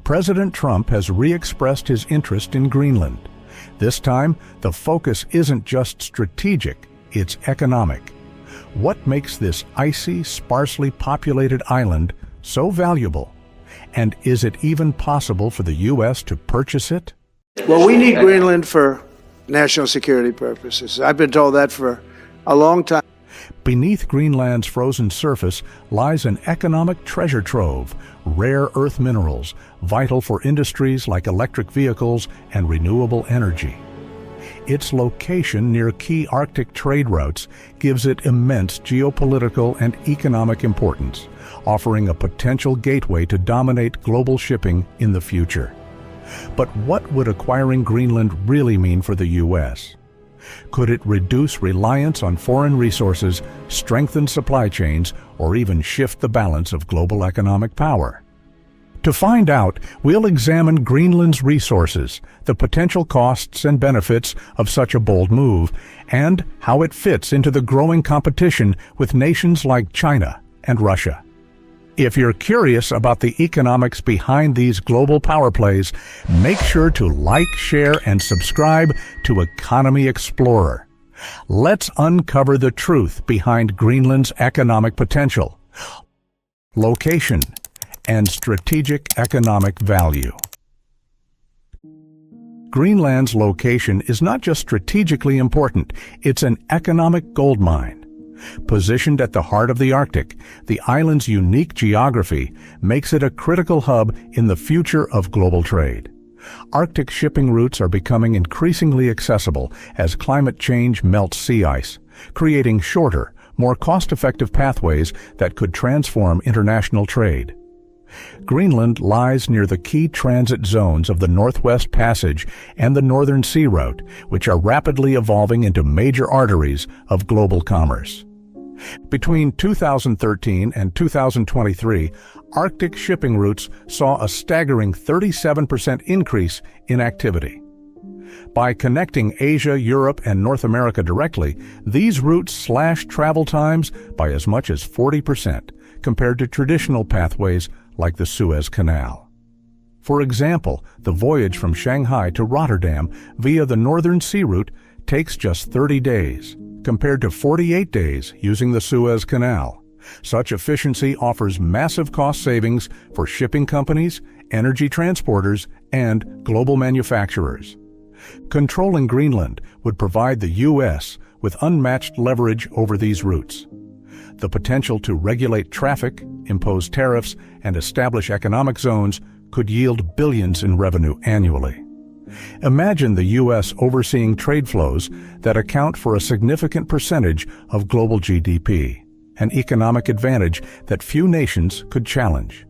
President Trump has re-expressed his interest in Greenland. This time, the focus isn't just strategic, it's economic. What makes this icy, sparsely populated island so valuable? And is it even possible for the U.S. to purchase it? Well, we need Greenland for national security purposes. I've been told that for a long time. Beneath Greenland's frozen surface lies an economic treasure trove, rare earth minerals, vital for industries like electric vehicles and renewable energy. Its location near key Arctic trade routes gives it immense geopolitical and economic importance, offering a potential gateway to dominate global shipping in the future. But what would acquiring Greenland really mean for the U.S.? Could it reduce reliance on foreign resources, strengthen supply chains, or even shift the balance of global economic power? To find out, we'll examine Greenland's resources, the potential costs and benefits of such a bold move, and how it fits into the growing competition with nations like China and Russia. If you're curious about the economics behind these global power plays, make sure to like, share, and subscribe to Economy Explorer. Let's uncover the truth behind Greenland's economic potential, location, and strategic economic value. Greenland's location is not just strategically important, it's an economic goldmine. Positioned at the heart of the Arctic, the island's unique geography makes it a critical hub in the future of global trade. Arctic shipping routes are becoming increasingly accessible as climate change melts sea ice, creating shorter, more cost-effective pathways that could transform international trade. Greenland lies near the key transit zones of the Northwest Passage and the Northern Sea Route, which are rapidly evolving into major arteries of global commerce. Between 2013 and 2023, Arctic shipping routes saw a staggering 37% increase in activity. By connecting Asia, Europe, and North America directly, these routes slashed travel times by as much as 40% compared to traditional pathways like the Suez Canal. For example, the voyage from Shanghai to Rotterdam via the Northern Sea Route takes just 30 days, compared to 48 days using the Suez Canal. Such efficiency offers massive cost savings for shipping companies, energy transporters, and global manufacturers. Controlling Greenland would provide the U.S. with unmatched leverage over these routes. The potential to regulate traffic, impose tariffs, and establish economic zones could yield billions in revenue annually. Imagine the U.S. overseeing trade flows that account for a significant percentage of global GDP, an economic advantage that few nations could challenge.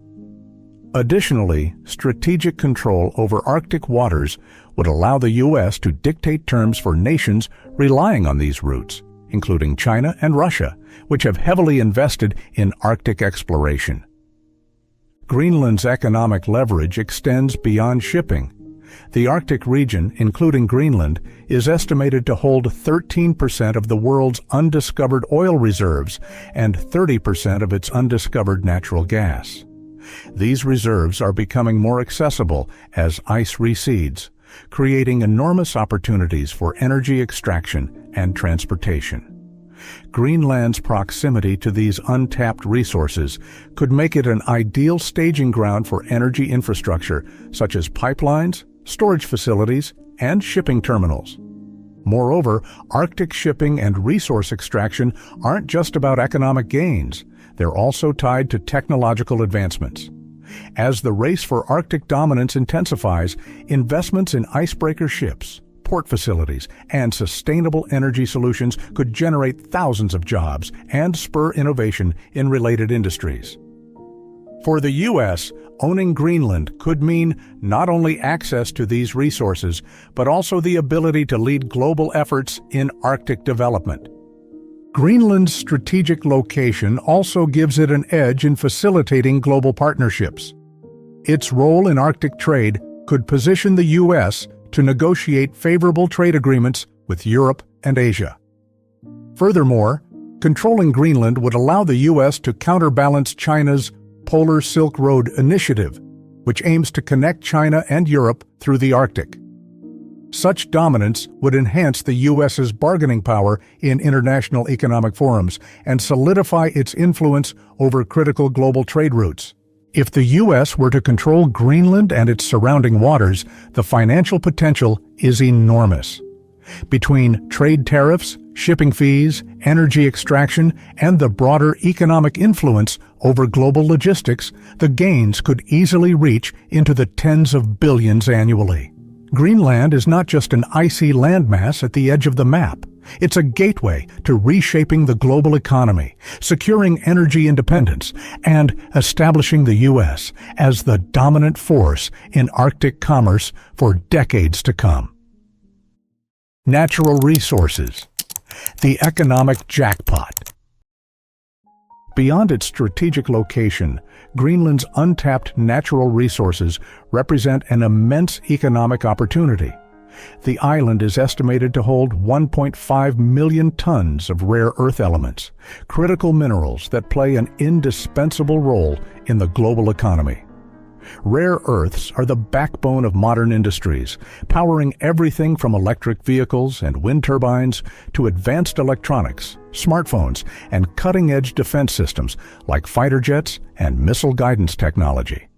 Additionally, strategic control over Arctic waters would allow the U.S. to dictate terms for nations relying on these routes, including China and Russia, which have heavily invested in Arctic exploration. Greenland's economic leverage extends beyond shipping. The Arctic region, including Greenland, is estimated to hold 13% of the world's undiscovered oil reserves and 30% of its undiscovered natural gas. These reserves are becoming more accessible as ice recedes, creating enormous opportunities for energy extraction and transportation. Greenland's proximity to these untapped resources could make it an ideal staging ground for energy infrastructure such as pipelines, storage facilities, and shipping terminals. Moreover, Arctic shipping and resource extraction aren't just about economic gains, they're also tied to technological advancements. As the race for Arctic dominance intensifies, investments in icebreaker ships, port facilities, and sustainable energy solutions could generate thousands of jobs and spur innovation in related industries. For the U.S., owning Greenland could mean not only access to these resources, but also the ability to lead global efforts in Arctic development. Greenland's strategic location also gives it an edge in facilitating global partnerships. Its role in Arctic trade could position the U.S. to negotiate favorable trade agreements with Europe and Asia. Furthermore, controlling Greenland would allow the U.S. to counterbalance China's Polar Silk Road initiative, which aims to connect China and Europe through the Arctic. Such dominance would enhance the U.S.'s bargaining power in international economic forums and solidify its influence over critical global trade routes. If the U.S. were to control Greenland and its surrounding waters, the financial potential is enormous. Between trade tariffs, shipping fees, energy extraction, and the broader economic influence over global logistics, the gains could easily reach into the tens of billions annually. Greenland is not just an icy landmass at the edge of the map. It's a gateway to reshaping the global economy, securing energy independence, and establishing the U.S. as the dominant force in Arctic commerce for decades to come. Natural resources. The economic jackpot. Beyond its strategic location, Greenland's untapped natural resources represent an immense economic opportunity. The island is estimated to hold 1.5 million tons of rare earth elements, critical minerals that play an indispensable role in the global economy. Rare earths are the backbone of modern industries, powering everything from electric vehicles and wind turbines to advanced electronics, smartphones, and cutting-edge defense systems like fighter jets and missile guidance technology.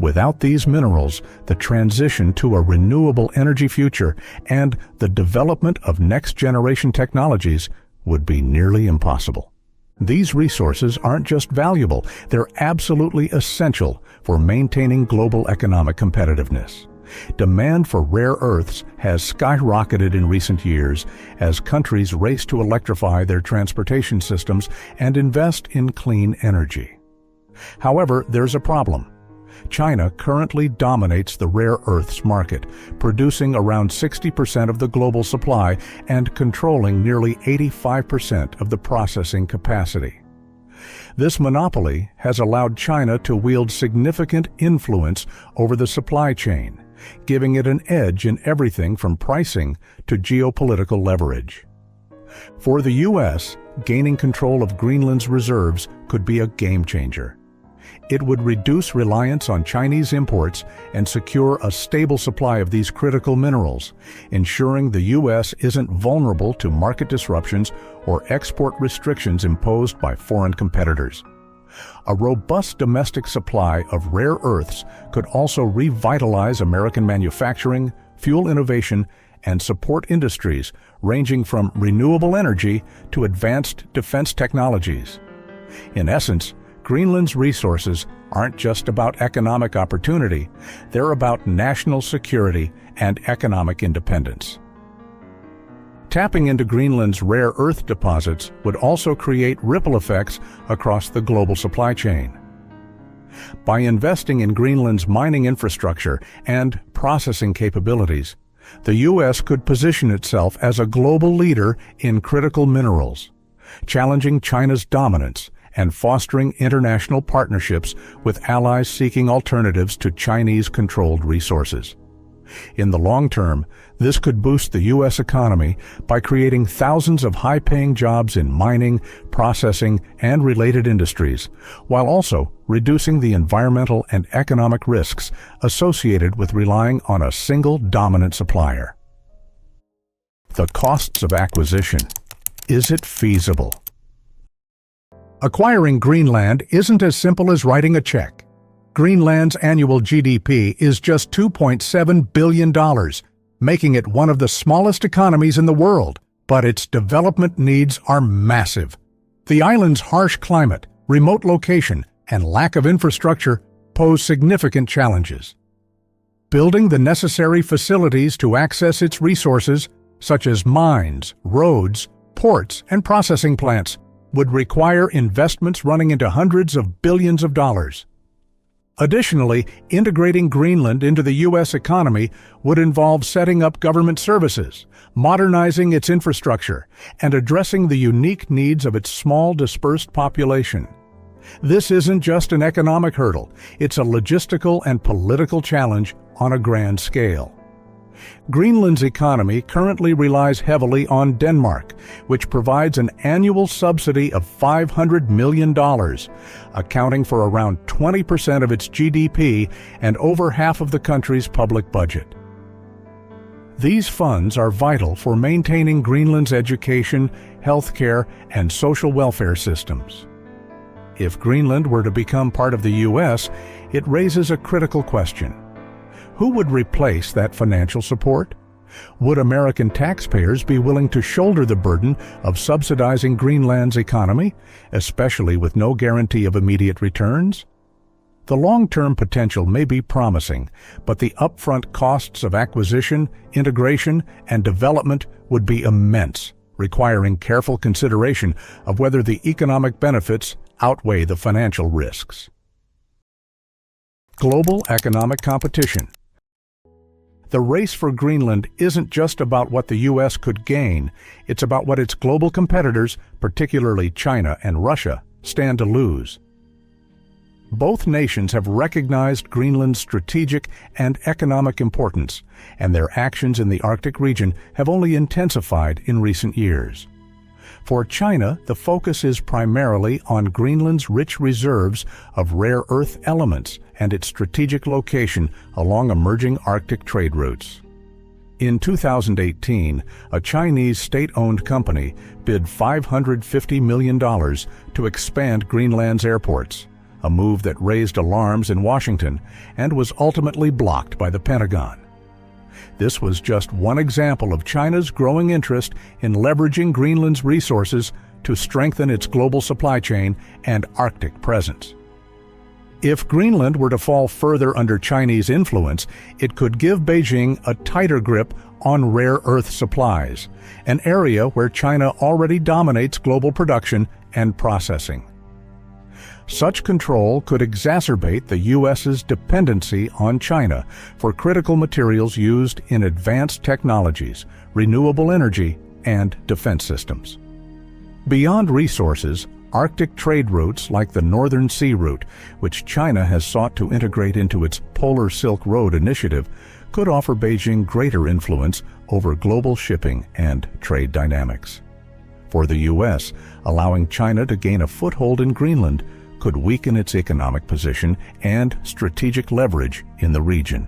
Without these minerals, the transition to a renewable energy future and the development of next-generation technologies would be nearly impossible. These resources aren't just valuable, they're absolutely essential for maintaining global economic competitiveness. Demand for rare earths has skyrocketed in recent years as countries race to electrify their transportation systems and invest in clean energy. However, there's a problem. China currently dominates the rare earths market, producing around 60% of the global supply and controlling nearly 85% of the processing capacity. This monopoly has allowed China to wield significant influence over the supply chain, giving it an edge in everything from pricing to geopolitical leverage. For the U.S., gaining control of Greenland's reserves could be a game changer. It would reduce reliance on Chinese imports and secure a stable supply of these critical minerals, ensuring the U.S. isn't vulnerable to market disruptions or export restrictions imposed by foreign competitors. A robust domestic supply of rare earths could also revitalize American manufacturing, fuel innovation, and support industries ranging from renewable energy to advanced defense technologies. In essence, Greenland's resources aren't just about economic opportunity, they're about national security and economic independence. Tapping into Greenland's rare earth deposits would also create ripple effects across the global supply chain. By investing in Greenland's mining infrastructure and processing capabilities, the U.S. could position itself as a global leader in critical minerals, challenging China's dominance and fostering international partnerships with allies seeking alternatives to Chinese-controlled resources. In the long term, this could boost the U.S. economy by creating thousands of high-paying jobs in mining, processing, and related industries, while also reducing the environmental and economic risks associated with relying on a single dominant supplier. The costs of acquisition. Is it feasible? Acquiring Greenland isn't as simple as writing a check. Greenland's annual GDP is just $2.7 billion, making it one of the smallest economies in the world, but its development needs are massive. The island's harsh climate, remote location, and lack of infrastructure pose significant challenges. Building the necessary facilities to access its resources, such as mines, roads, ports, and processing plants, would require investments running into hundreds of billions of dollars. Additionally, integrating Greenland into the U.S. economy would involve setting up government services, modernizing its infrastructure, and addressing the unique needs of its small, dispersed population. This isn't just an economic hurdle, it's a logistical and political challenge on a grand scale. Greenland's economy currently relies heavily on Denmark, which provides an annual subsidy of $500 million, accounting for around 20% of its GDP and over half of the country's public budget. These funds are vital for maintaining Greenland's education, healthcare, and social welfare systems. If Greenland were to become part of the U.S., it raises a critical question. Who would replace that financial support? Would American taxpayers be willing to shoulder the burden of subsidizing Greenland's economy, especially with no guarantee of immediate returns? The long-term potential may be promising, but the upfront costs of acquisition, integration, and development would be immense, requiring careful consideration of whether the economic benefits outweigh the financial risks. Global economic competition. The race for Greenland isn't just about what the U.S. could gain, it's about what its global competitors, particularly China and Russia, stand to lose. Both nations have recognized Greenland's strategic and economic importance, and their actions in the Arctic region have only intensified in recent years. For China, the focus is primarily on Greenland's rich reserves of rare earth elements and its strategic location along emerging Arctic trade routes. In 2018, a Chinese state-owned company bid $550 million to expand Greenland's airports, a move that raised alarms in Washington and was ultimately blocked by the Pentagon. This was just one example of China's growing interest in leveraging Greenland's resources to strengthen its global supply chain and Arctic presence. If Greenland were to fall further under Chinese influence, it could give Beijing a tighter grip on rare earth supplies, an area where China already dominates global production and processing. Such control could exacerbate the U.S.'s dependency on China for critical materials used in advanced technologies, renewable energy, and defense systems. Beyond resources, Arctic trade routes like the Northern Sea Route, which China has sought to integrate into its Polar Silk Road initiative, could offer Beijing greater influence over global shipping and trade dynamics. For the U.S., allowing China to gain a foothold in Greenland could weaken its economic position and strategic leverage in the region.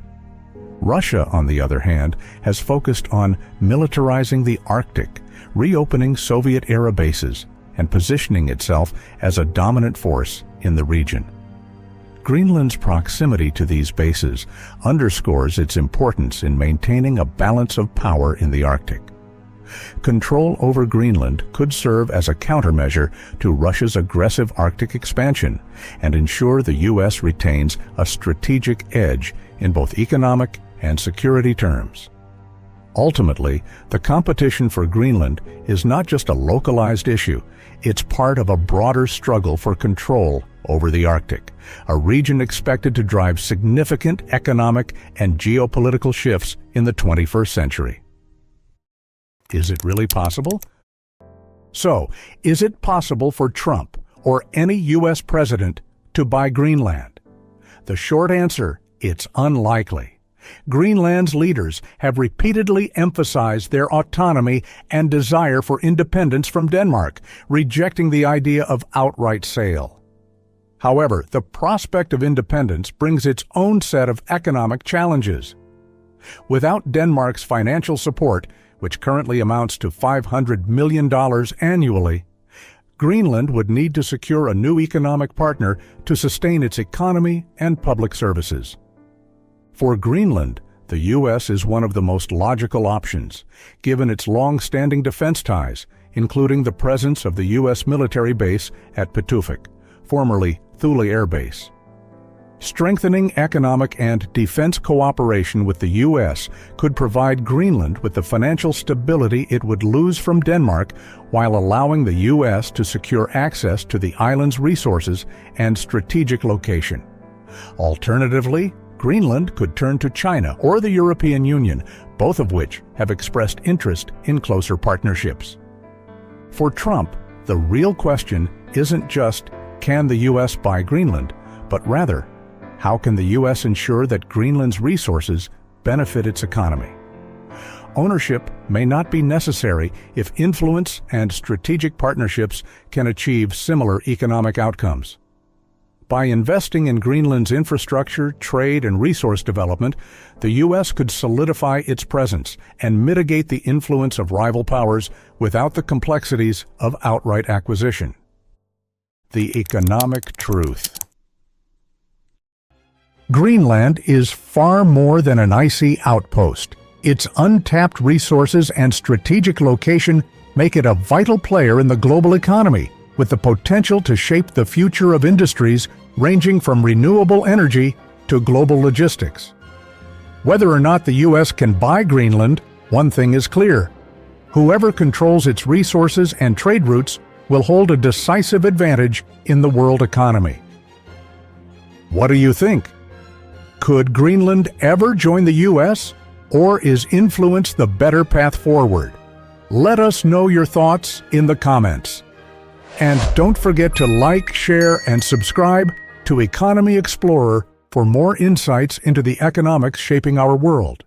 Russia, on the other hand, has focused on militarizing the Arctic, reopening Soviet-era bases, and positioning itself as a dominant force in the region. Greenland's proximity to these bases underscores its importance in maintaining a balance of power in the Arctic. Control over Greenland could serve as a countermeasure to Russia's aggressive Arctic expansion and ensure the U.S. retains a strategic edge in both economic and security terms. Ultimately, the competition for Greenland is not just a localized issue, it's part of a broader struggle for control over the Arctic, a region expected to drive significant economic and geopolitical shifts in the 21st century. Is it really possible? So, is it possible for Trump or any U.S. president to buy Greenland? The short answer, it's unlikely. Greenland's leaders have repeatedly emphasized their autonomy and desire for independence from Denmark, rejecting the idea of outright sale. However, the prospect of independence brings its own set of economic challenges. Without Denmark's financial support, which currently amounts to $500 million annually, Greenland would need to secure a new economic partner to sustain its economy and public services. For Greenland, the U.S. is one of the most logical options, given its long-standing defense ties, including the presence of the U.S. military base at Pituffik, formerly Thule Air Base. Strengthening economic and defense cooperation with the U.S. could provide Greenland with the financial stability it would lose from Denmark while allowing the U.S. to secure access to the island's resources and strategic location. Alternatively, Greenland could turn to China or the European Union, both of which have expressed interest in closer partnerships. For Trump, the real question isn't just, can the U.S. buy Greenland, but rather, how can the U.S. ensure that Greenland's resources benefit its economy? ownership may not be necessary if influence and strategic partnerships can achieve similar economic outcomes. By investing in Greenland's infrastructure, trade, and resource development, the U.S. could solidify its presence and mitigate the influence of rival powers without the complexities of outright acquisition. The economic truth. Greenland is far more than an icy outpost. Its untapped resources and strategic location make it a vital player in the global economy, with the potential to shape the future of industries ranging from renewable energy to global logistics. Whether or not the U.S. can buy Greenland, one thing is clear: whoever controls its resources and trade routes will hold a decisive advantage in the world economy. What do you think? Could Greenland ever join the U.S., or is influence the better path forward? Let us know your thoughts in the comments. And don't forget to like, share, and subscribe to Economy Explorer for more insights into the economics shaping our world.